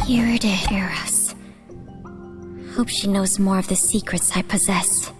Here it is, Eros. Hope she knows more of the secrets I possess.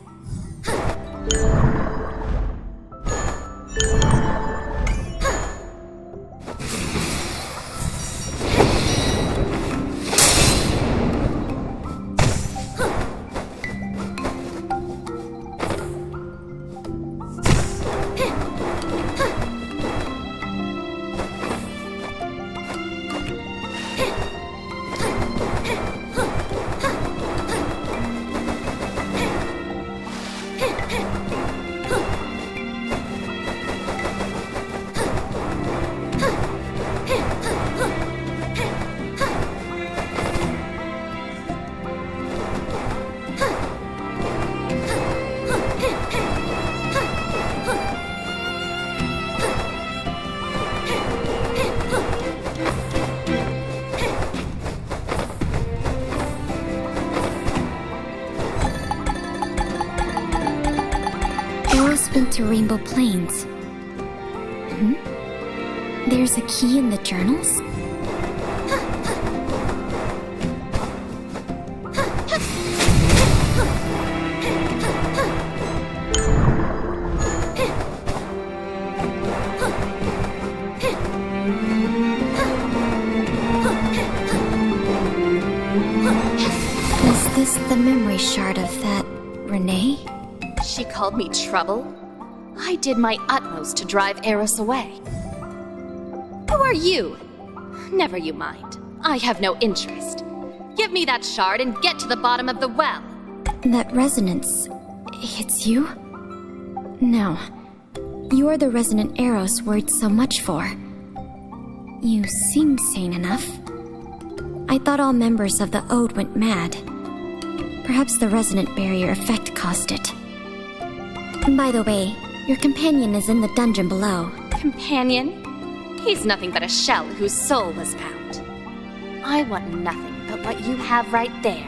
To Rainbow Plains. There's a key in the journals? Is this the memory shard of that Renee? She called me trouble? I did my utmost to drive Eros away. Who are you? Never you mind. I have no interest. Give me that shard and get to the bottom of the well. That resonance, it's you? No. You are the resonant Eros worried so much for. You seem sane enough. I thought all members of the Ode went mad. Perhaps the resonant barrier effect caused it. By the way, your companion is in the dungeon below. Companion? He's nothing but a shell whose soul was found. I want nothing but what you have right there.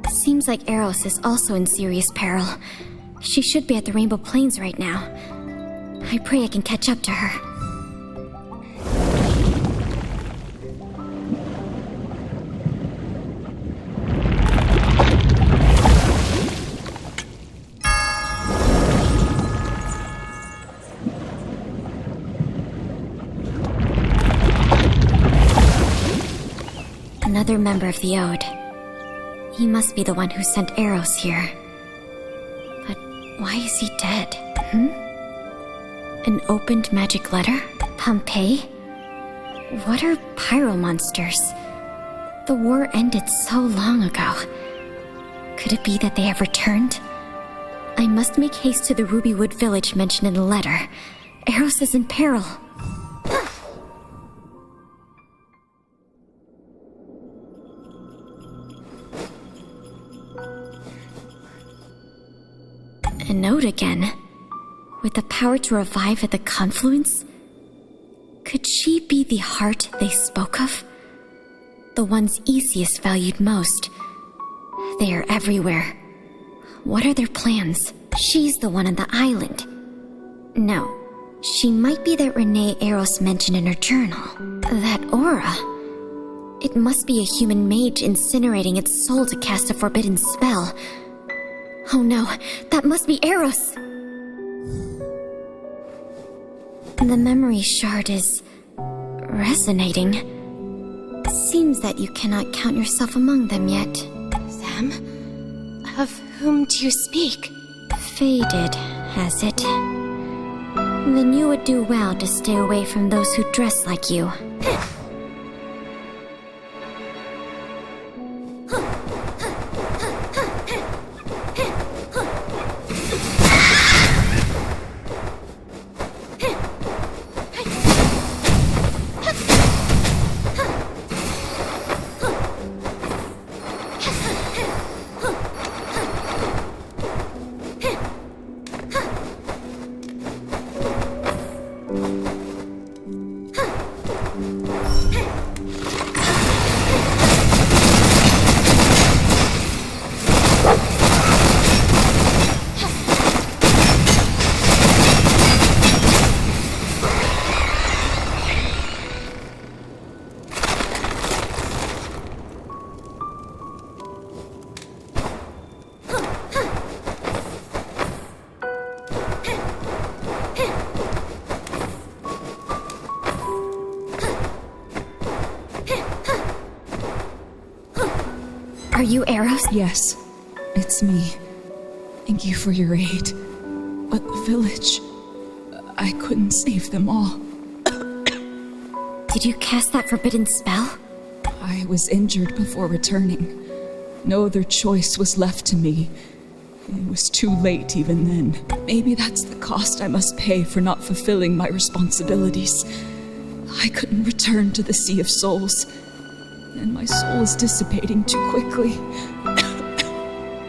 Seems like Eros is also in serious peril. She should be at the Rainbow Plains right now. I pray I can catch up to her. Another member of the Ode. He must be the one who sent Eros here. But why is he dead? An opened magic letter? Pompeii? What are pyro monsters? The war ended so long ago. Could it be that they have returned? I must make haste to the Rubywood village mentioned in the letter. Eros is in peril. An ode again? With the power to revive at the confluence? Could she be the heart they spoke of? The ones Easius valued most. They are everywhere. What are their plans? She's the one on the island. No, she might be that Renee Eros mentioned in her journal. That aura. It must be a human mage incinerating its soul to cast a forbidden spell. Oh no, that must be Eros! The memory shard is resonating. Seems that you cannot count yourself among them yet. Them? Of whom do you speak? Faded, has it? Then you would do well to stay away from those who dress like you. Are you Eros? Yes, it's me. Thank you for your aid. But the village... I couldn't save them all. Did you cast that forbidden spell? I was injured before returning. No other choice was left to me. It was too late even then. Maybe that's the cost I must pay for not fulfilling my responsibilities. I couldn't return to the Sea of Souls. And my soul is dissipating too quickly.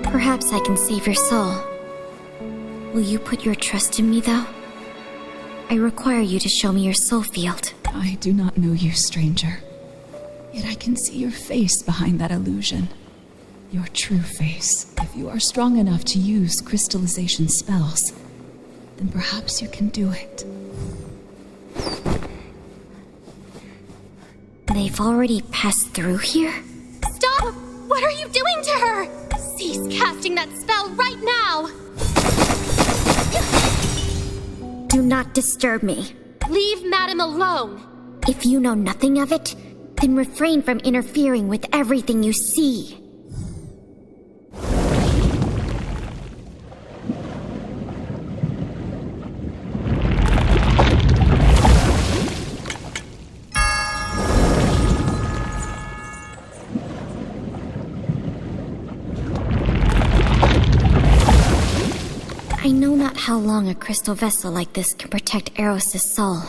Perhaps I can save your soul. Will you put your trust in me, though? I require you to show me your soul field. I do not know you, stranger. Yet I can see your face behind that illusion. Your true face. If you are strong enough to use crystallization spells, then perhaps you can do it. They've already passed through here? Stop! What are you doing to her? Cease casting that spell right now! Do not disturb me. Leave Madam alone! If you know nothing of it, then refrain from interfering with everything you see. I know not how long a crystal vessel like this can protect Eros' soul.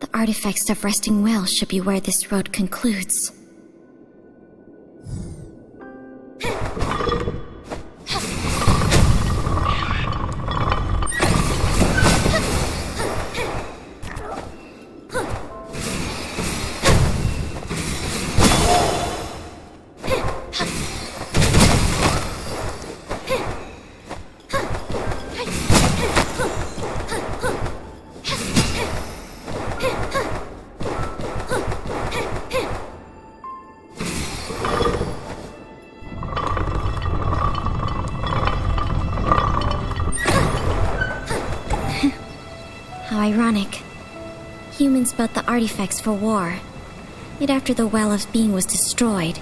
The artifacts of Resting Well should be where this road concludes. How ironic. Humans built the artifacts for war. Yet after the Well of Being was destroyed,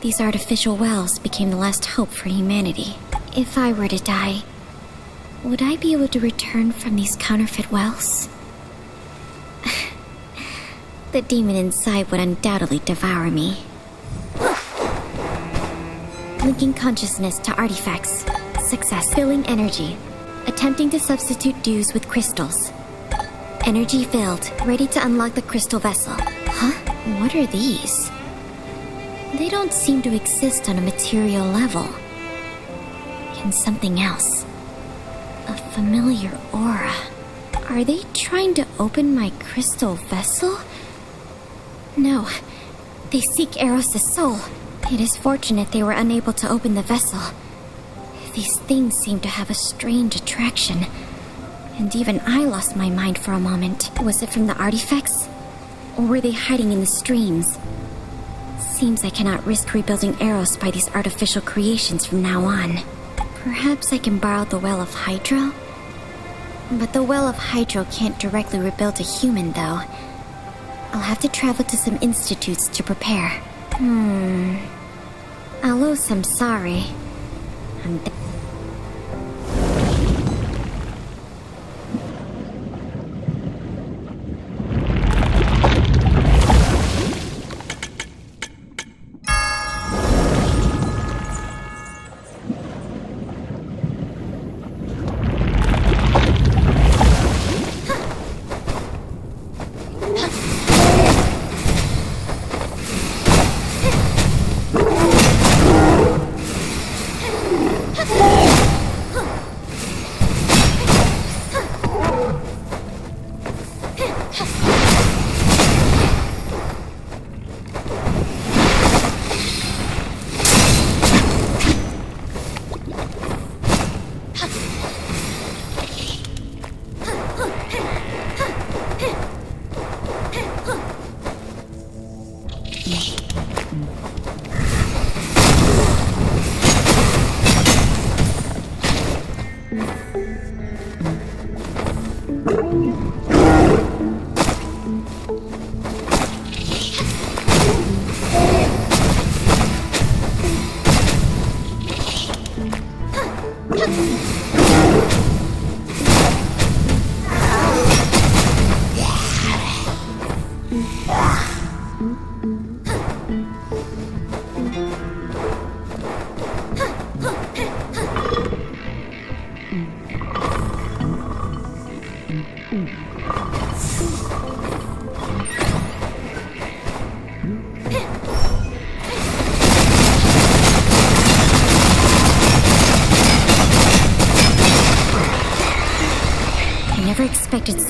these artificial wells became the last hope for humanity. If I were to die, would I be able to return from these counterfeit wells? The demon inside would undoubtedly devour me. Linking consciousness to artifacts. Success. Filling energy. Attempting to substitute dews with crystals. Energy filled, ready to unlock the crystal vessel. Huh? What are these? They don't seem to exist on a material level. And something else. familiar aura. Are they trying to open my crystal vessel? No. They seek Eros' soul. It is fortunate they were unable to open the vessel. These things seem to have a strange attraction. And even I lost my mind for a moment. Was it from the artifacts? Or were they hiding in the streams? Seems I cannot risk rebuilding Eros by these artificial creations from now on. Perhaps I can borrow the Well of Hydro? But the Well of Hydro can't directly rebuild a human, though. I'll have to travel to some institutes to prepare. I'll owe some sorry.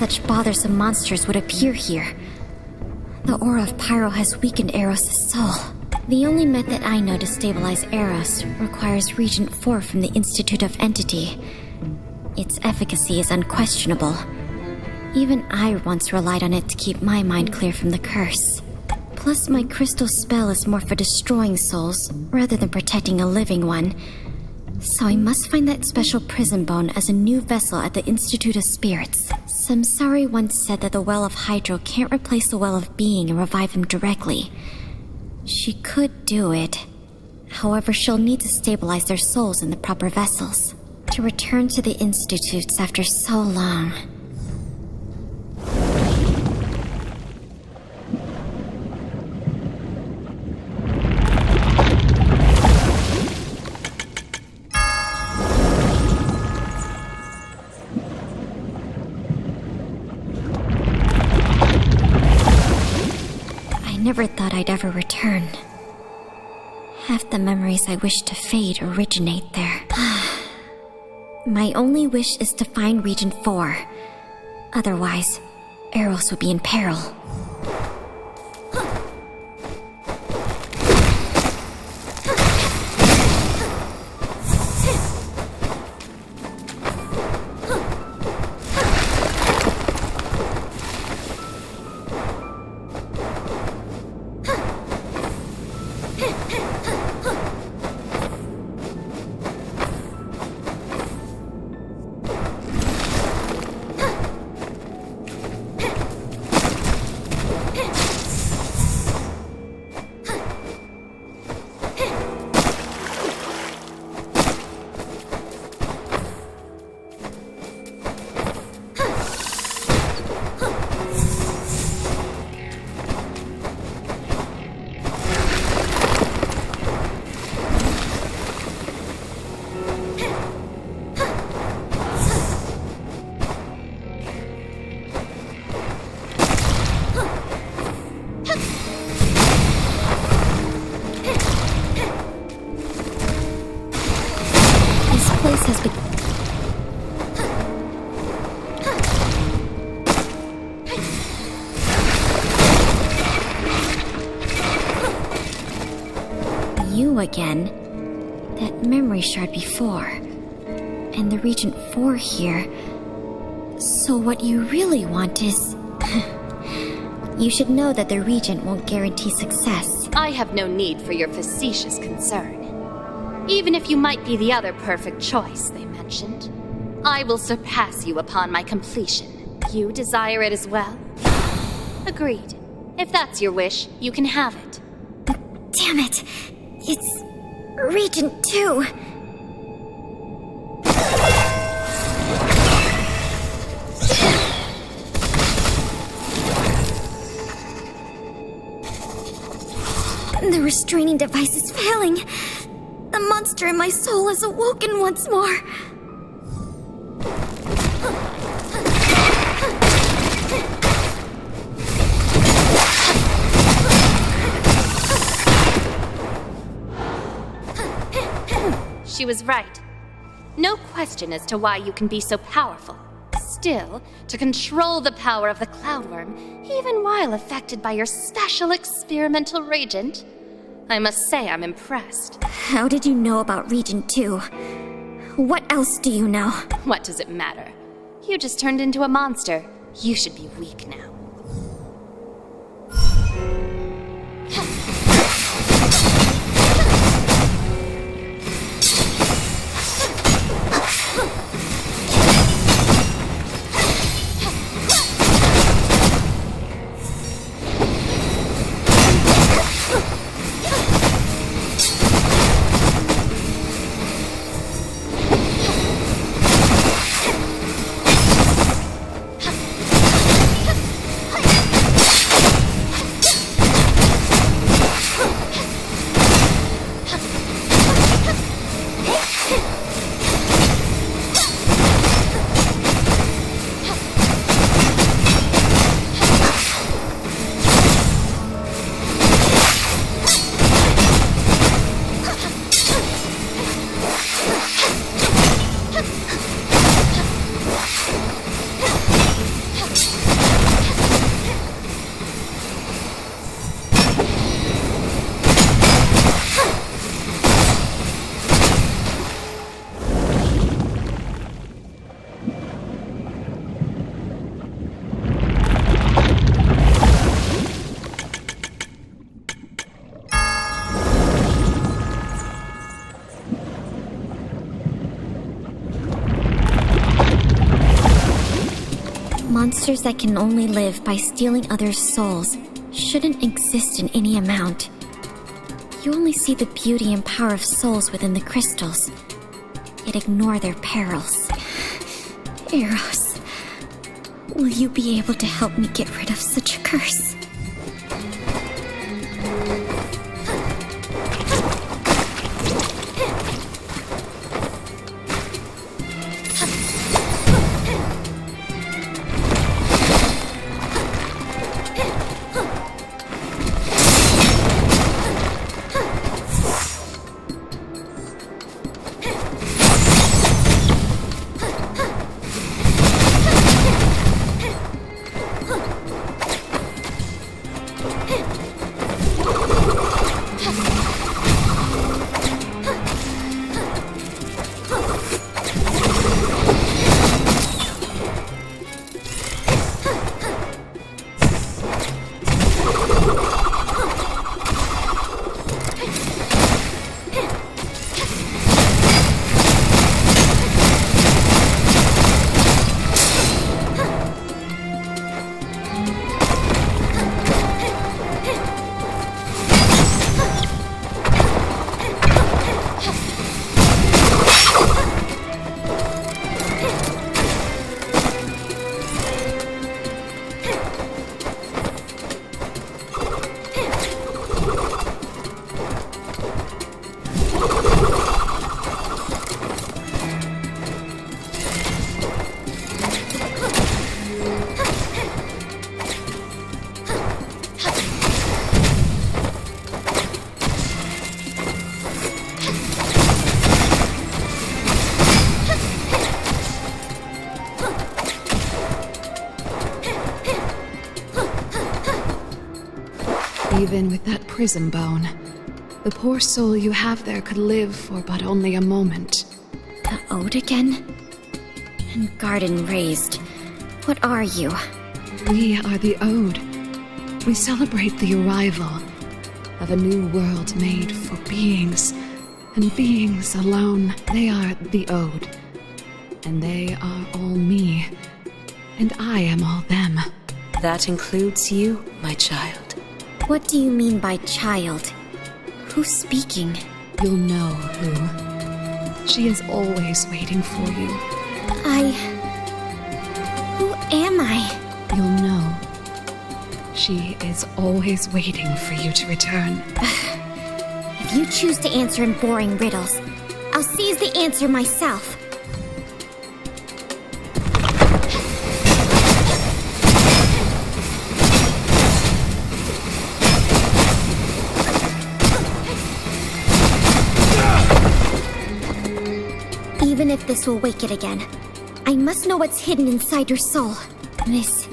Such bothersome monsters would appear here. The aura of Pyro has weakened Eros' soul. The only method I know to stabilize Eros requires Regent 4 from the Institute of Entity. Its efficacy is unquestionable. Even I once relied on it to keep my mind clear from the curse. Plus, my crystal spell is more for destroying souls rather than protecting a living one. So I must find that special prison bone as a new vessel at the Institute of Spirits. Samsari once said that the Well of Hydro can't replace the Well of Being and revive him directly. She could do it. However, she'll need to stabilize their souls in the proper vessels. To return to the Institutes after so long. Never thought I'd ever return. Half the memories I wish to fade originate there. My only wish is to find Regent 4. Otherwise, Eros would be in peril. you again. That memory shard before. And the Regent 4 here. So what you really want is... You should know that the Regent won't guarantee success. I have no need for your facetious concern. Even if you might be the other perfect choice they mentioned, I will surpass you upon my completion. You desire it as well? Agreed. If that's your wish, you can have it. Damn it! It's... Regent 2! The restraining device is failing. The monster in my soul is awoken once more. She was right. No question as to why you can be so powerful. Still, to control the power of the Cloudworm, even while affected by your special experimental regent, I must say I'm impressed. How did you know about Regent 2? What else do you know? What does it matter? You just turned into a monster. You should be weak now. Monsters that can only live by stealing others' souls shouldn't exist in any amount. You only see the beauty and power of souls within the crystals, yet ignore their perils. Eros, will you be able to help me get rid of such a curse? fine with that prism bone. The poor soul you have there could live for but only a moment. The Ode again? Engardin raised. What are you? We are the Ode. We celebrate the arrival of a new world made for beings, and beings alone. They are the Ode, and they are all me, and I am all them. That includes you, my child. What do you mean by child? Who's speaking? You'll know who. She is always waiting for you. Who am I? You'll know. She is always waiting for you to return. If you choose to answer in boring riddles, I'll seize the answer myself. Even if this will wake it again, I must know what's hidden inside your soul. This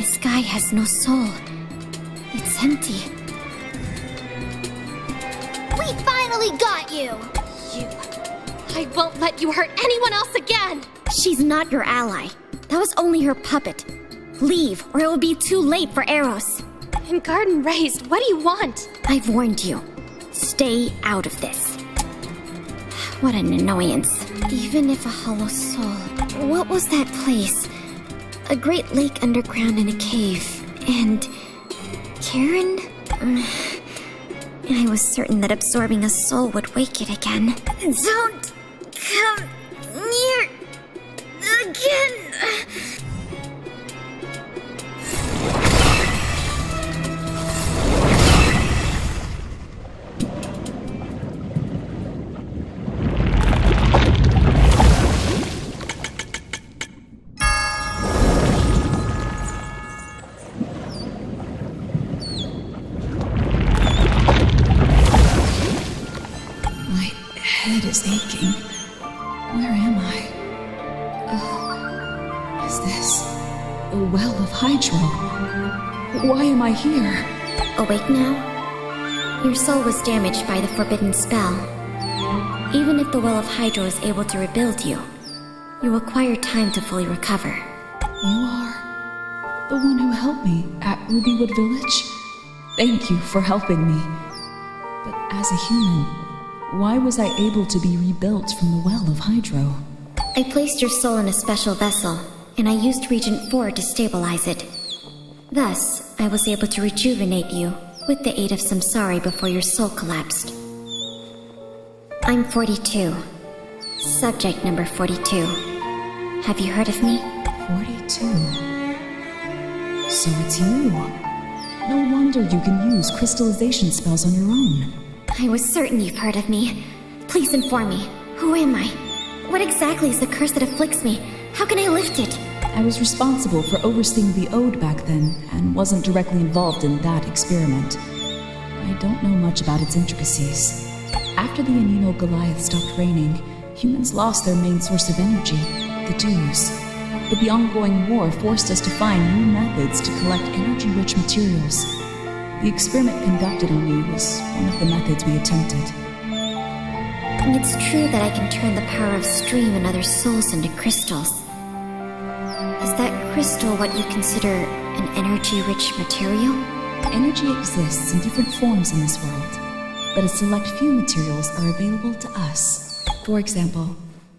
sky has no soul. It's empty. We finally got you! I won't let you hurt anyone else again! She's not your ally. That was only her puppet. Leave, or it will be too late for Eros. Engardin raised, what do you want? I've warned you. Stay out of this. What an annoyance. Even if a hollow soul... What was that place? A great lake underground in a cave. And... Karen? I was certain that absorbing a soul would wake it again. Don't come near again. Aching. Where am I? Is this the well of Hydro? Why am I here? Awake now? Your soul was damaged by the forbidden spell. Even if the well of Hydro is able to rebuild you, you require time to fully recover. You are the one who helped me at Rubywood Village? Thank you for helping me. But as a human, why was I able to be rebuilt from the well of Hydro? I placed your soul in a special vessel, and I used Regent 4 to stabilize it. Thus, I was able to rejuvenate you with the aid of Samsari before your soul collapsed. I'm 42. Subject number 42. Have you heard of me? 42. So it's you. No wonder you can use crystallization spells on your own. I was certain you've heard of me. Please inform me. Who am I? What exactly is the curse that afflicts me? How can I lift it? I was responsible for overseeing the Ode back then, and wasn't directly involved in that experiment. I don't know much about its intricacies. After the Anino Goliaths stopped raining, humans lost their main source of energy, the dews. But the ongoing war forced us to find new methods to collect energy-rich materials. The experiment conducted on you was one of the methods we attempted. It's true that I can turn the power of stream and other souls into crystals. Is that crystal what you consider an energy-rich material? Energy exists in different forms in this world, but a select few materials are available to us. For example,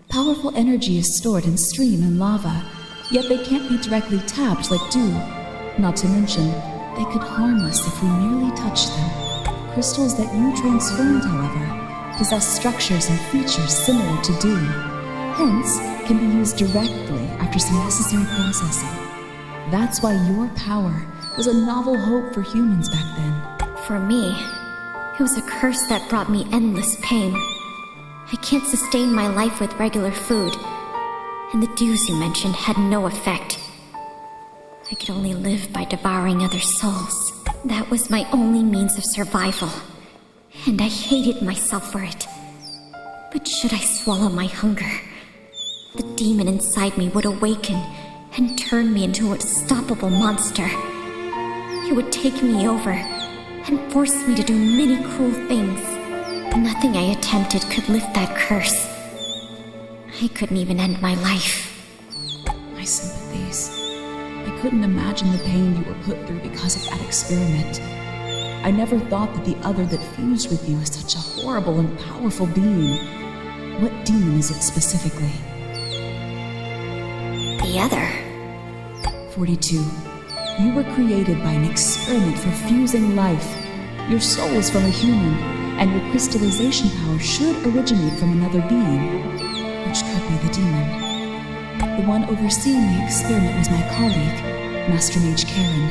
powerful energy is stored in stream and lava, yet they can't be directly tapped like dew. Not to mention, they could harm us if we merely touch them. Crystals that you transformed, however, possess structures and features similar to dew, hence can be used directly after some necessary processing. That's why your power was a novel hope for humans back then. For me, it was a curse that brought me endless pain. I can't sustain my life with regular food, and the dews you mentioned had no effect. I could only live by devouring other souls. That was my only means of survival, and I hated myself for it. But should I swallow my hunger, the demon inside me would awaken and turn me into an unstoppable monster. It would take me over and forced me to do many cruel things. Nothing I attempted could lift that curse. I couldn't even end my life. My sympathies. I couldn't imagine the pain you were put through because of that experiment. I never thought that the other that fused with you is such a horrible and powerful being. What demon is it specifically? The other? 42. You were created by an experiment for fusing life. Your soul is from a human, and your crystallization power should originate from another being, which could be the demon. The one overseeing the experiment was my colleague, Master Mage Karen.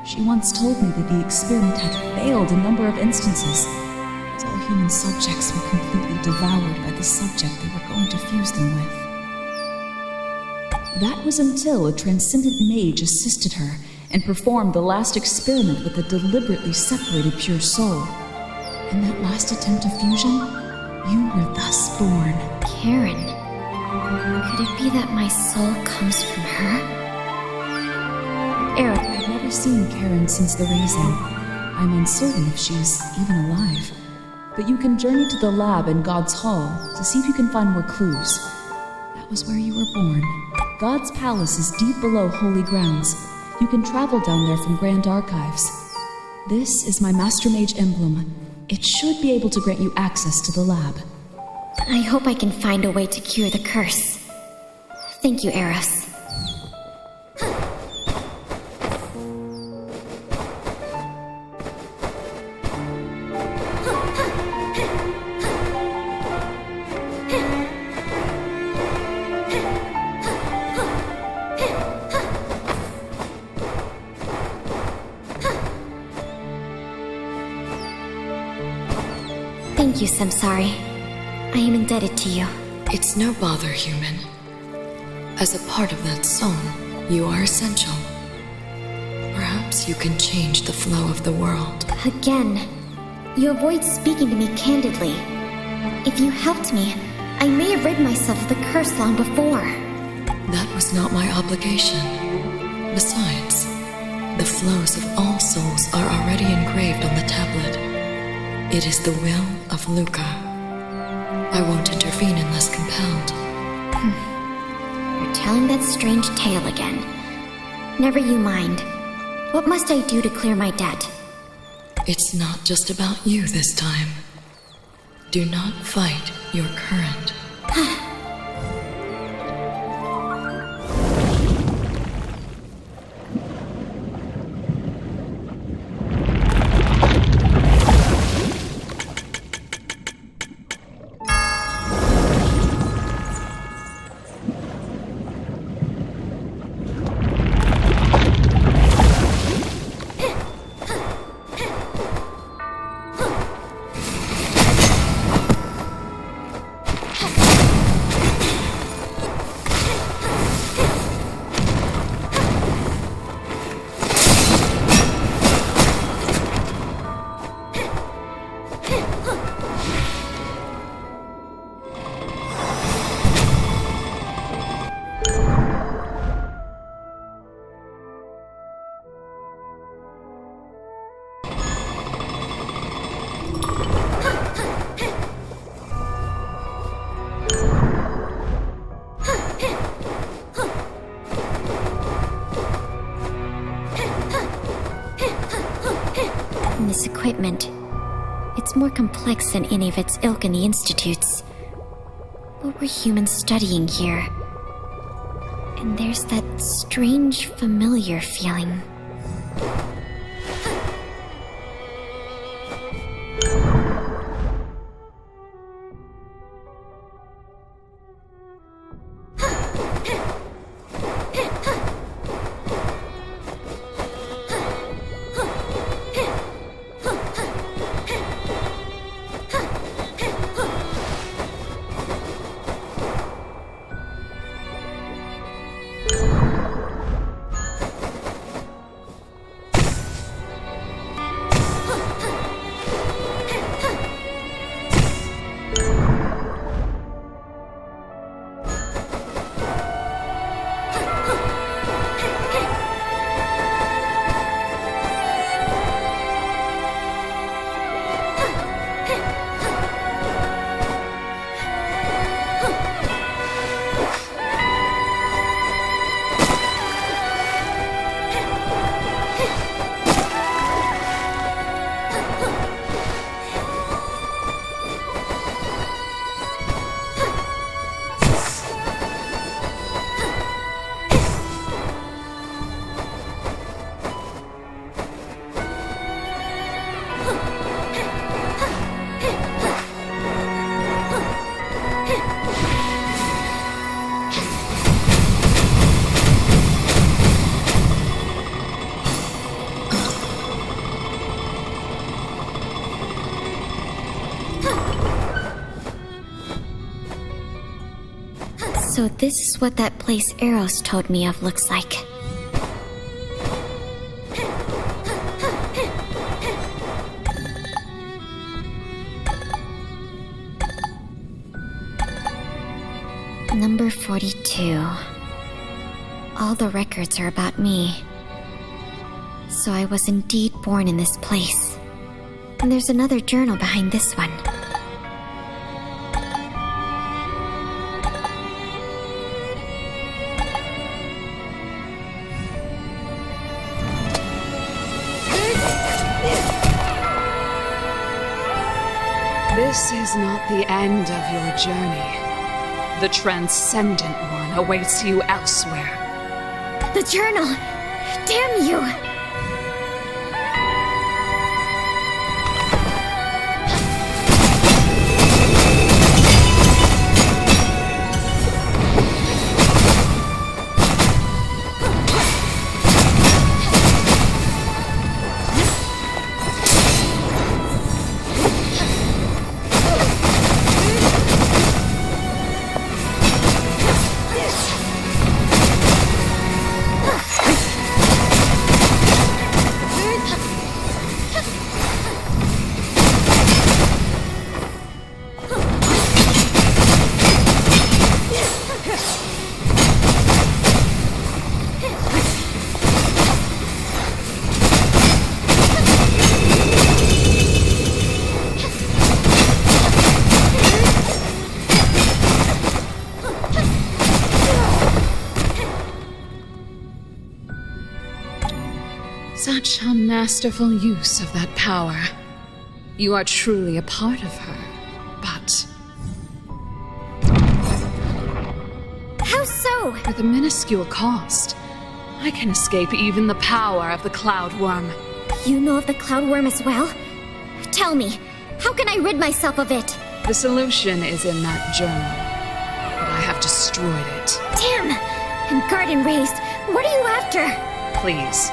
She once told me that the experiment had failed a number of instances, as all human subjects were completely devoured by the subject they were going to fuse them with. That was until a transcendent mage assisted her and performed the last experiment with a deliberately separated pure soul. In that last attempt of fusion, you were thus born. Karen. Could it be that my soul comes from her? Eric, I've never seen Karen since the Razing. I'm uncertain if she's even alive. But you can journey to the lab in God's Hall to see if you can find more clues. That was where you were born. God's Palace is deep below Holy Grounds. You can travel down there from Grand Archives. This is my Master Mage emblem. It should be able to grant you access to the lab. I hope I can find a way to cure the curse. Thank you, Eros. Thank you, Samsari. I am indebted to you. It's no bother, human. As a part of that song, you are essential. Perhaps you can change the flow of the world. Again, you avoid speaking to me candidly. If you helped me, I may have rid myself of the curse long before. That was not my obligation. Besides, the flows of all souls are already engraved on the tablet. It is the will of Luca. I won't intervene unless compelled. You're telling that strange tale again. Never you mind. What must I do to clear my debt? It's not just about you this time. Do not fight your current. This equipment, it's more complex than any of its ilk in the institutes. What were humans studying here? And there's that strange, familiar feeling. So this is what that place Eros told me of looks like. Number 42. All the records are about me. So I was indeed born in this place. And there's another journal behind this one. This is not the end of your journey. The Transcendent One awaits you elsewhere. The journal! Damn you! Such a masterful use of that power. You are truly a part of her, but How so? for the minuscule cost, I can escape even the power of the Cloud Worm. You know of the cloud worm as well? Tell me, how can I rid myself of it? The solution is in that journal, but I have destroyed it. Damn! Engardin raised, what are you after? Please,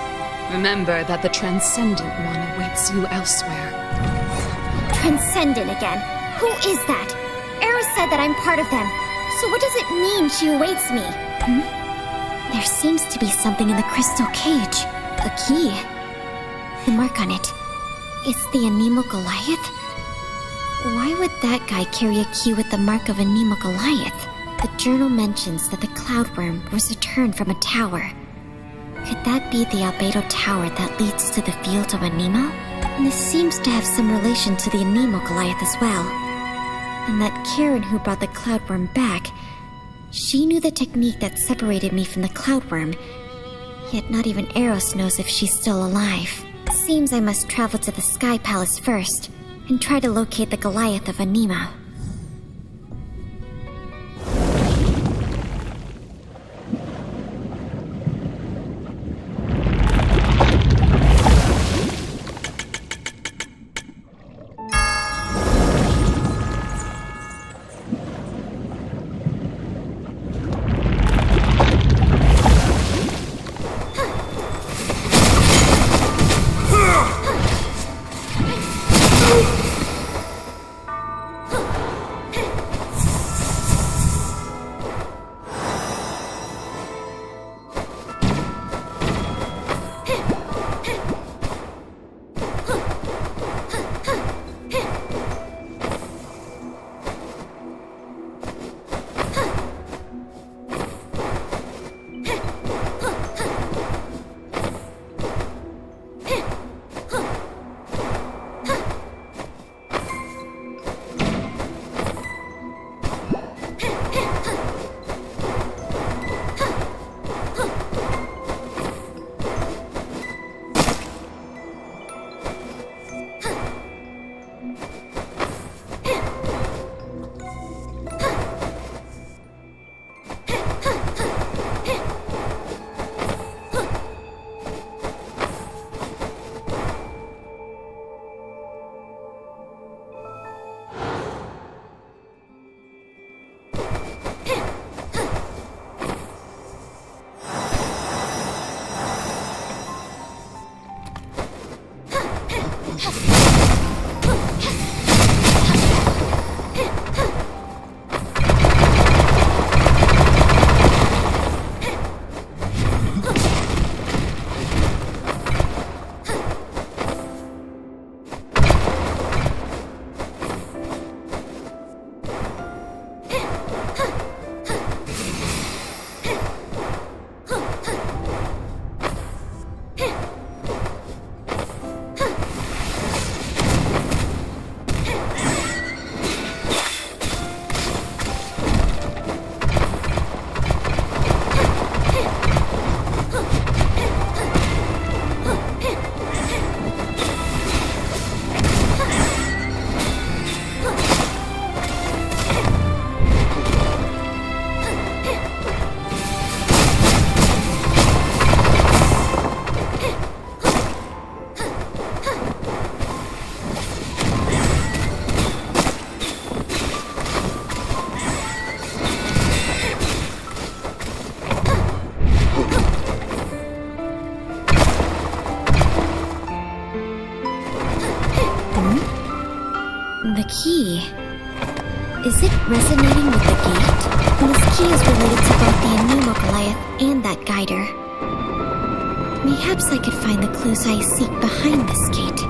remember that the Transcendent One awaits you elsewhere. Transcendent again. Who is that? Eros said that I'm part of them. So what does it mean she awaits me? There seems to be something in the crystal cage. A key. The mark on it. It's the Anemo Goliath? Why would that guy carry a key with the mark of Anemo Goliath? The journal mentions that the Cloudworm was returned from a tower. Could that be the Albedo Tower that leads to the field of Anemo? And this seems to have some relation to the Anemo Goliath as well. And that Karen who brought the Cloudworm back, she knew the technique that separated me from the Cloudworm, yet not even Eros knows if she's still alive. Seems I must travel to the Sky Palace first, and try to locate the Goliath of Anemo. The key. Is it resonating with the gate? This key is related to both the Anemo Goliath and that guider. Mayhaps I could find the clues I seek behind this gate.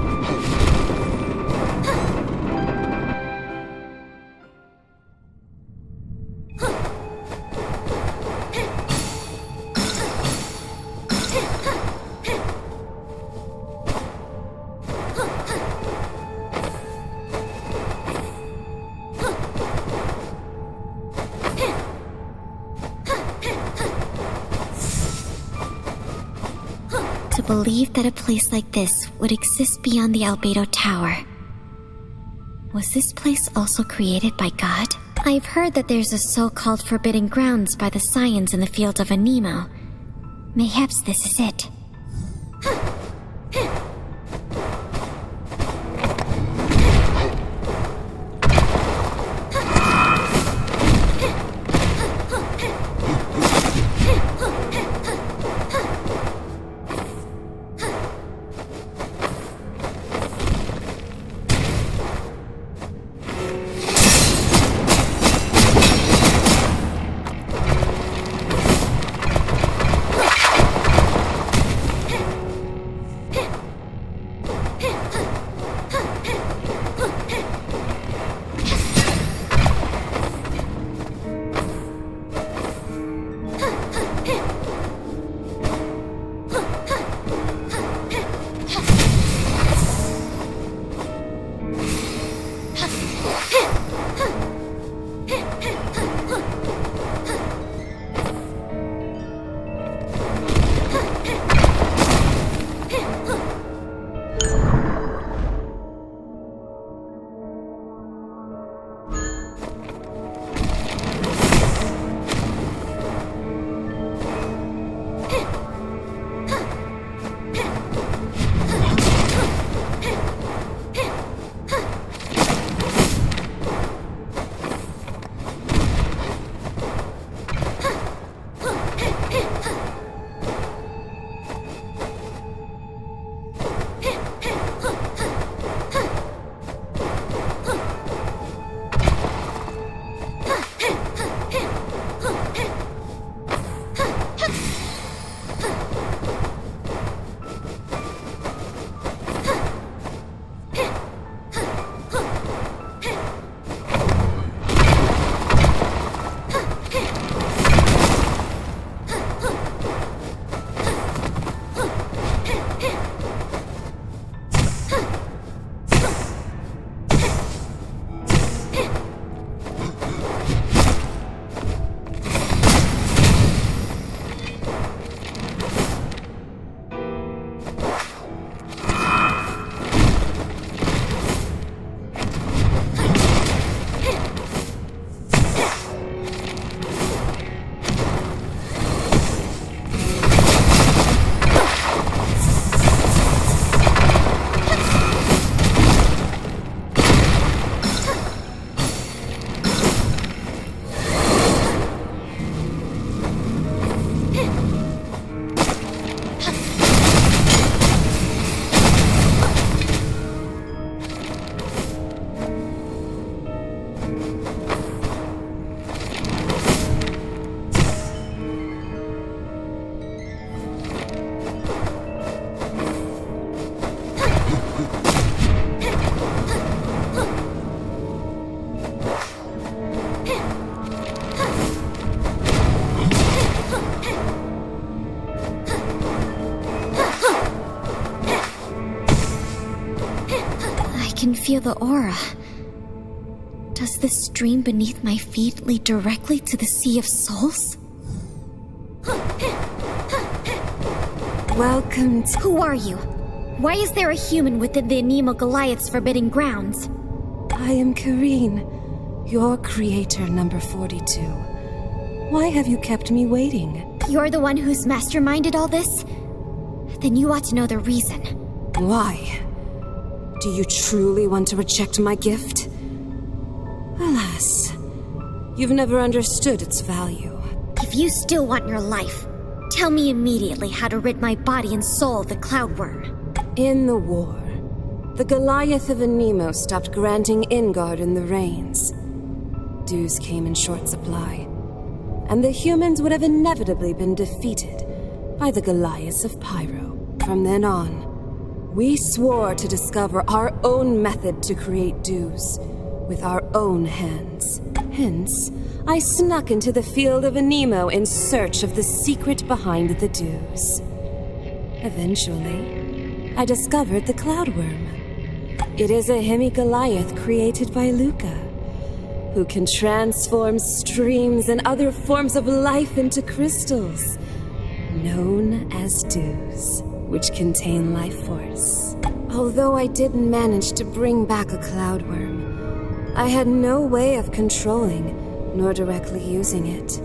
To believe that a place like this would exist beyond the Albedo Tower. Was this place also created by God? I've heard that there's a so-called forbidden grounds by the Scions in the field of Anemo. Mayhaps this is it. can feel the aura. Does this stream beneath my feet lead directly to the Sea of Souls? Welcome to... Who are you? Why is there a human within the Anemo Goliaths' forbidden grounds? I am Kareen, your creator, number 42. Why have you kept me waiting? You're the one who's masterminded all this? Then you ought to know the reason. Why? Do you truly want to reject my gift? Alas, you've never understood its value. If you still want your life, tell me immediately how to rid my body and soul of the Cloudworm. In the war, the Goliath of Anemo stopped granting Engardin the reins. Dues came in short supply, and the humans would have inevitably been defeated by the Goliaths of Pyro. From then on, we swore to discover our own method to create dues with our own hands. Hence, I snuck into the field of Anemo in search of the secret behind the dues. Eventually, I discovered the Cloudworm. It is a hemi-Goliath created by Luca, who can transform streams and other forms of life into crystals, known as dues, which contain life force. Although I didn't manage to bring back a Cloudworm, I had no way of controlling nor directly using it.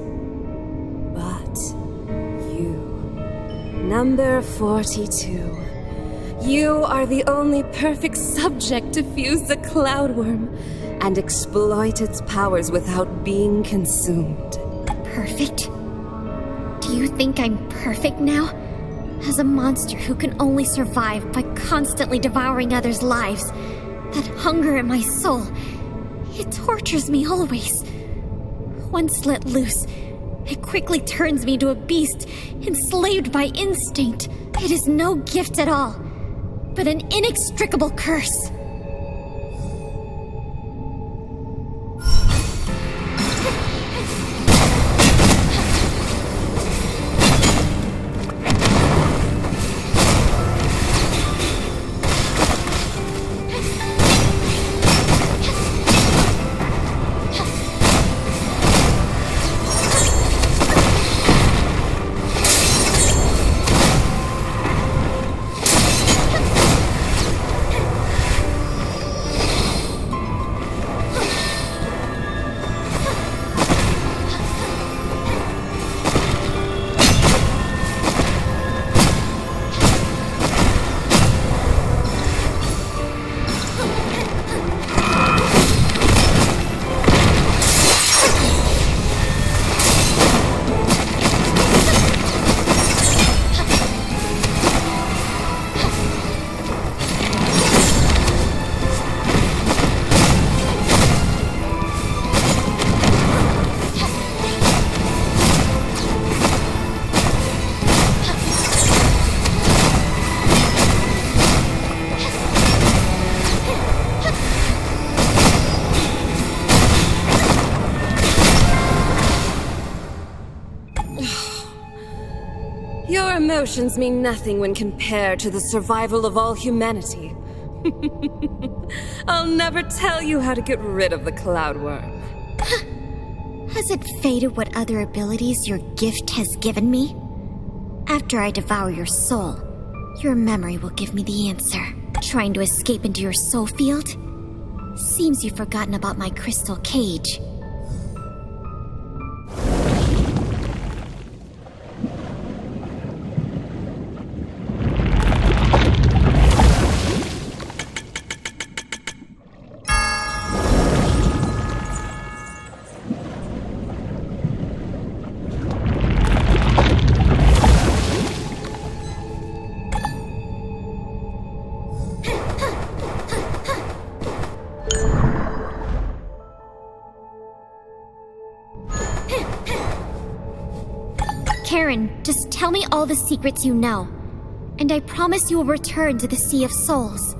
But you, number 42, you are the only perfect subject to fuse the Cloudworm and exploit its powers without being consumed. Perfect? Do you think I'm perfect now? As a monster who can only survive by constantly devouring others' lives, that hunger in my soul, it tortures me always. Once let loose, it quickly turns me into a beast, enslaved by instinct. It is no gift at all, but an inextricable curse. Your emotions mean nothing when compared to the survival of all humanity. I'll never tell you how to get rid of the Cloudworm. Has it faded what other abilities your gift has given me? After I devour your soul, your memory will give me the answer. Trying to escape into your soul field? Seems you've forgotten about my crystal cage. Karen, just tell me all the secrets you know, and I promise you will return to the Sea of Souls.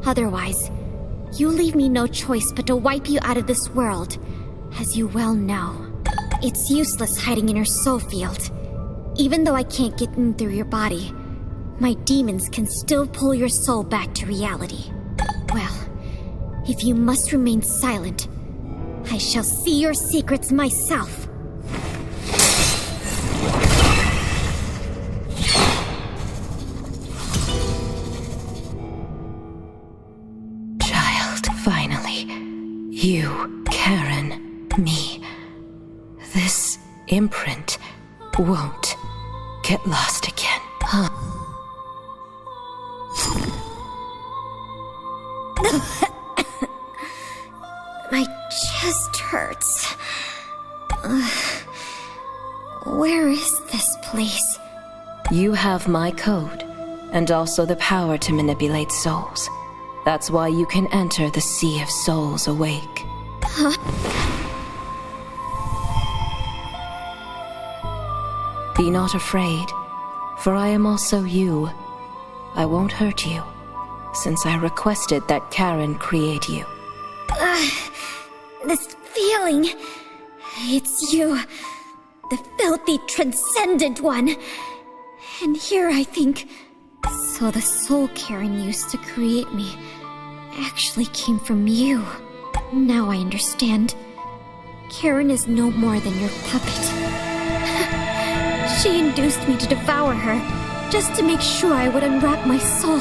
Otherwise, you leave me no choice but to wipe you out of this world, as you well know. It's useless hiding in your soul field. Even though I can't get in through your body, my demons can still pull your soul back to reality. Well, if you must remain silent, I shall see your secrets myself. You, Karen, me. This imprint won't get lost again, huh? My chest hurts. Where is this place? You have my code, and also the power to manipulate souls. That's why you can enter the Sea of Souls awake. Huh? Be not afraid, for I am also you. I won't hurt you, since I requested that Karen create you. This feeling... It's you. The filthy, transcendent one. And here I think... So the soul Karen used to create me actually came from you. Now I understand. Karen is no more than your puppet. She induced me to devour her, just to make sure I would unwrap my soul.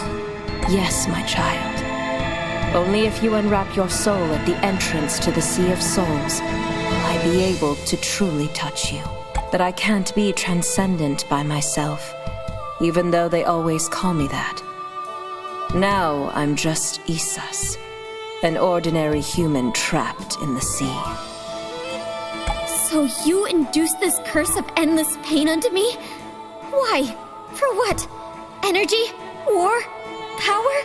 Yes, my child. Only if you unwrap your soul at the entrance to the Sea of Souls will I be able to truly touch you. That I can't be transcendent by myself, even though they always call me that. Now I'm just Isas, an ordinary human trapped in the sea. So you induced this curse of endless pain unto me? Why? For what? Energy? War? Power?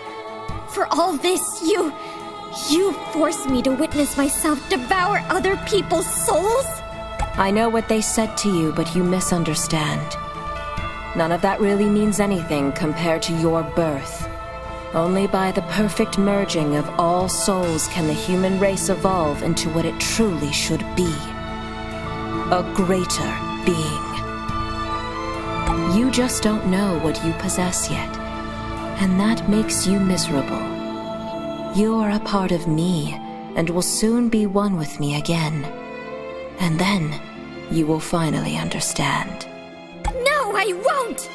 For all this, you forced me to witness myself devour other people's souls? I know what they said to you, but you misunderstand. None of that really means anything compared to your birth. Only by the perfect merging of all souls can the human race evolve into what it truly should be. A greater being. You just don't know what you possess yet, and that makes you miserable. You are a part of me, and will soon be one with me again. And then, you will finally understand. No, I won't!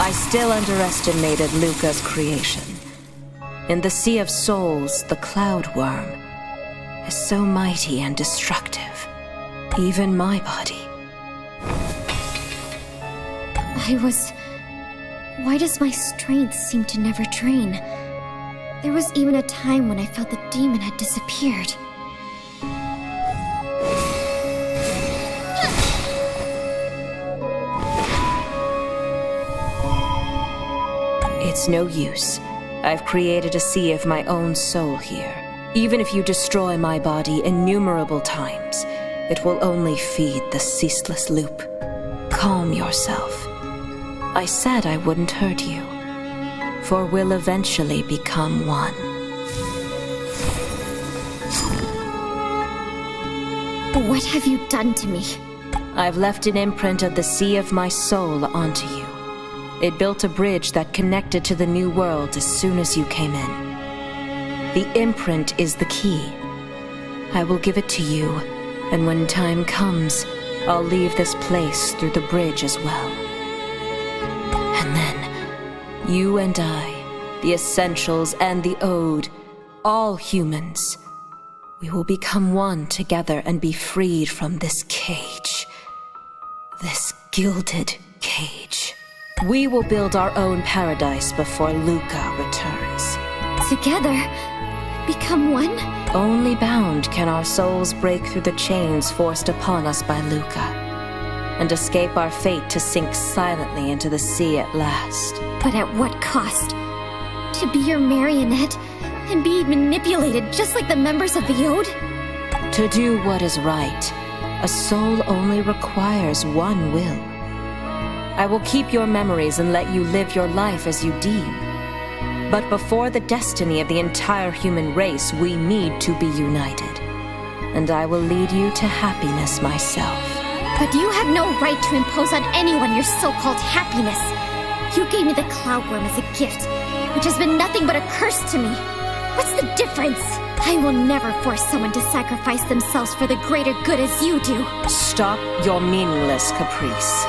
I still underestimated Luca's creation. In the Sea of Souls, the Cloud Worm is so mighty and destructive. Even my body. Why does my strength seem to never drain? There was even a time when I felt the demon had disappeared. It's no use. I've created a sea of my own soul here. Even if you destroy my body innumerable times, it will only feed the ceaseless loop. Calm yourself. I said I wouldn't hurt you, for we'll eventually become one. What have you done to me? I've left an imprint of the sea of my soul onto you. It built a bridge that connected to the new world as soon as you came in. The imprint is the key. I will give it to you, and when time comes, I'll leave this place through the bridge as well. And then, you and I, the Essentials and the Ode, all humans, we will become one together and be freed from this cage. This gilded cage. We will build our own paradise before Luca returns. Together? become one? Only bound can our souls break through the chains forced upon us by Luca, and escape our fate to sink silently into the sea at last. But at what cost? To be your marionette and be manipulated just like the members of the Ode? To do what is right, a soul only requires one will. I will keep your memories and let you live your life as you deem. But before the destiny of the entire human race, we need to be united. And I will lead you to happiness myself. But you have no right to impose on anyone your so-called happiness. You gave me the Cloudworm as a gift, which has been nothing but a curse to me. What's the difference? I will never force someone to sacrifice themselves for the greater good as you do. Stop your meaningless caprice.